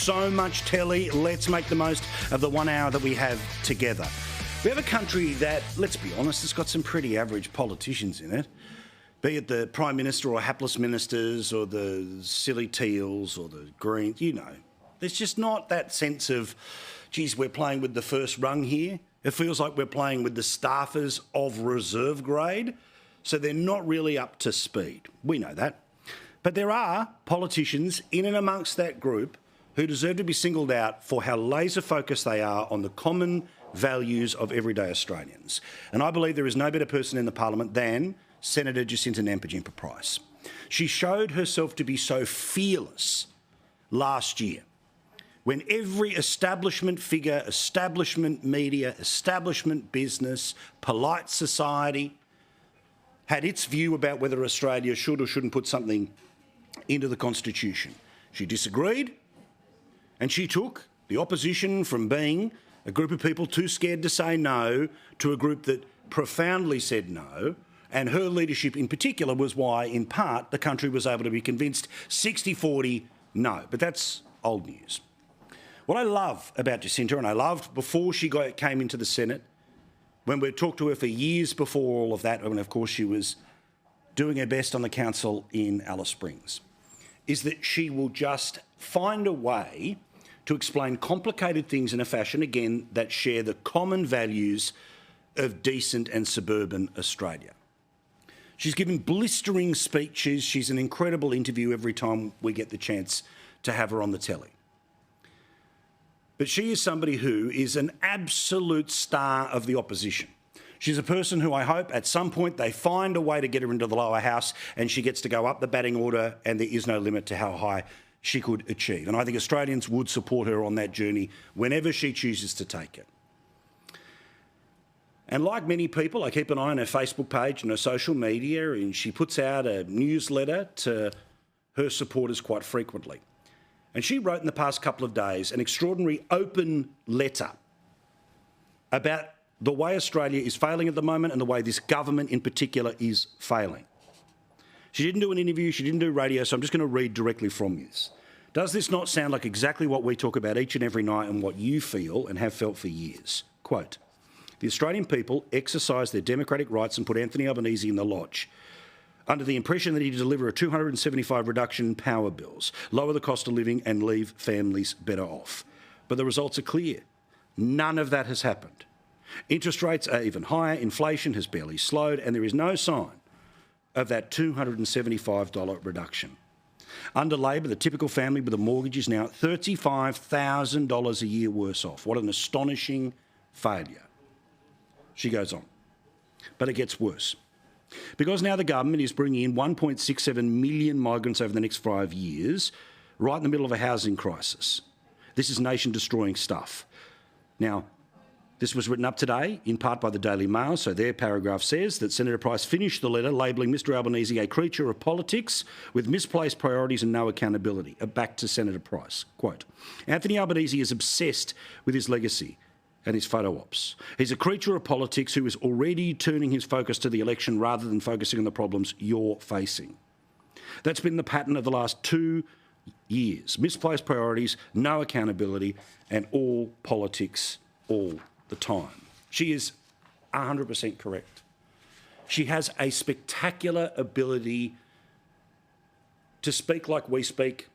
so much telly. Let's make the most of the 1 hour that we have together. We have a country that, let's be honest, has got some pretty average politicians in it. Be it the Prime Minister or hapless ministers or the silly Teals or the Greens, you know. There's just not that sense of, geez, we're playing with the first rung here. It feels like we're playing with the staffers of reserve grade, so they're not really up to speed. We know that. But there are politicians in and amongst that group who deserve to be singled out for how laser-focused they are on the common values of everyday Australians. And I believe there is no better person in the parliament than Senator Jacinta Nampijinpa Price. She showed herself to be so fearless last year when every establishment figure, establishment media, establishment business, polite society had its view about whether Australia should or shouldn't put something into the Constitution. She disagreed, and she took the opposition from being a group of people too scared to say no to a group that profoundly said no, and her leadership in particular was why, in part, the country was able to be convinced 60-40 no. But that's old news. What I love about Jacinta, and I loved before she came into the Senate, when we talked to her for years before all of that, and of course she was doing her best on the council in Alice Springs, is that she will just find a way to explain complicated things in a fashion, again, that share the common values of decent and suburban Australia. She's given blistering speeches. She's an incredible interview every time we get the chance to have her on the telly. But she is somebody who is an absolute star of the opposition. She's a person who I hope at some point they find a way to get her into the lower house and she gets to go up the batting order and there is no limit to how high she could achieve. And I think Australians would support her on that journey whenever she chooses to take it. And like many people, I keep an eye on her Facebook page and her social media, and she puts out a newsletter to her supporters quite frequently. And she wrote in the past couple of days an extraordinary open letter about the way Australia is failing at the moment and the way this government in particular is failing. She didn't do an interview, she didn't do radio, so I'm just going to read directly from this. Does this not sound like exactly what we talk about each and every night and what you feel and have felt for years? Quote, the Australian people exercised their democratic rights and put Anthony Albanese in the lodge under the impression that he'd deliver a 275 reduction in power bills, lower the cost of living and leave families better off. But the results are clear. None of that has happened. Interest rates are even higher, inflation has barely slowed, and there is no sign of that $275 reduction. Under Labor, the typical family with a mortgage is now $35,000 a year worse off. What an astonishing failure. She goes on. But it gets worse. Because now the government is bringing in 1.67 million migrants over the next 5 years, right in the middle of a housing crisis. This is nation-destroying stuff. Now, this was written up today, in part by the Daily Mail, so their paragraph says that Senator Price finished the letter labelling Mr Albanese a creature of politics with misplaced priorities and no accountability. Back to Senator Price. Quote, Anthony Albanese is obsessed with his legacy and his photo ops. He's a creature of politics who is already turning his focus to the election rather than focusing on the problems you're facing. That's been the pattern of the last 2 years. Misplaced priorities, no accountability, and all politics all the time. She is 100% correct. She has a spectacular ability to speak like we speak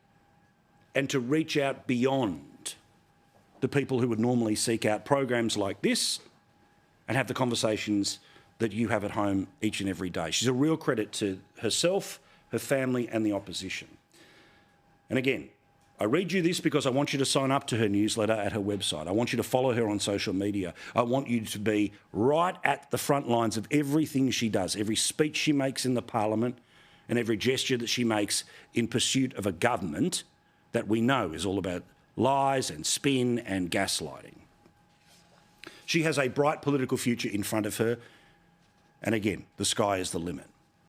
and to reach out beyond the people who would normally seek out programs like this and have the conversations that you have at home each and every day. She's a real credit to herself, her family and the opposition. And again, I read you this because I want you to sign up to her newsletter at her website. I want you to follow her on social media. I want you to be right at the front lines of everything she does, every speech she makes in the parliament and every gesture that she makes in pursuit of a government that we know is all about lies and spin and gaslighting. She has a bright political future in front of her. And again, the sky is the limit.